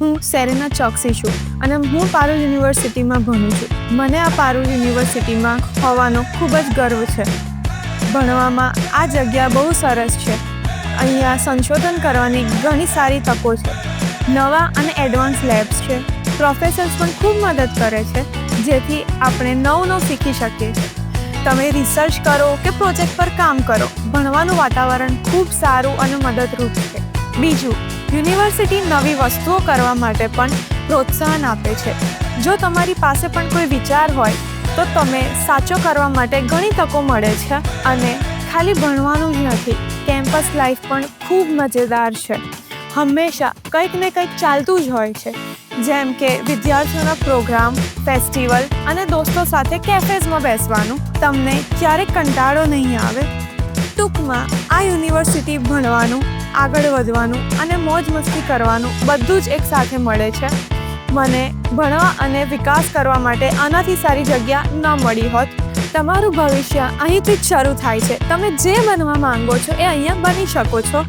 હું સેરેના ચોકસી છું અને હું પારુલ યુનિવર્સિટીમાં ભણું છું. મને આ પારુલ યુનિવર્સિટીમાં હોવાનો ખૂબ જ ગર્વ છે. ભણવામાં આ જગ્યા બહુ સરસ છે. અહીંયા સંશોધન કરવાની ઘણી સારી તકો છે. નવા અને એડવાન્સ લેબ્સ છે. પ્રોફેસર્સ પણ ખૂબ મદદ કરે છે, જેથી આપણે નવું શીખી શકીએ. તમે રિસર્ચ કરો કે પ્રોજેક્ટ પર કામ કરો, ભણવાનું વાતાવરણ ખૂબ સારું અને મદદરૂપ છે. બીજું, યુનિવર્સિટી નવી વસ્તુઓ કરવા માટે પણ પ્રોત્સાહન આપે છે. જો તમારી પાસે પણ કોઈ વિચાર હોય તો તમે સાચો કરવા માટે ઘણી તકો મળે છે. અને ખાલી ભણવાનું જ નથી, કેમ્પસ લાઈફ પણ ખૂબ મજેદાર છે. હંમેશા કંઈક ને કંઈક ચાલતું જ હોય છે, જેમ કે વિદ્યાર્થીઓના પ્રોગ્રામ, ફેસ્ટિવલ અને દોસ્તો સાથે કેફેઝમાં બેસવાનું. તમને ક્યારેક કંટાળો નહીં આવે. ટૂંકમાં આ યુનિવર્સિટી ભણવાનું, આગળ વધવાનું અને મોજ મસ્તી કરવાનું બધું જ એક સાથે મળે છે. મને ભણવા અને વિકાસ કરવા માટે આનાથી સારી જગ્યા ન મળી હોત. તમારું ભવિષ્ય અહીંથી જ શરૂ થાય છે. તમે જે બનવા માંગો છો એ અહીંયા બની શકો છો.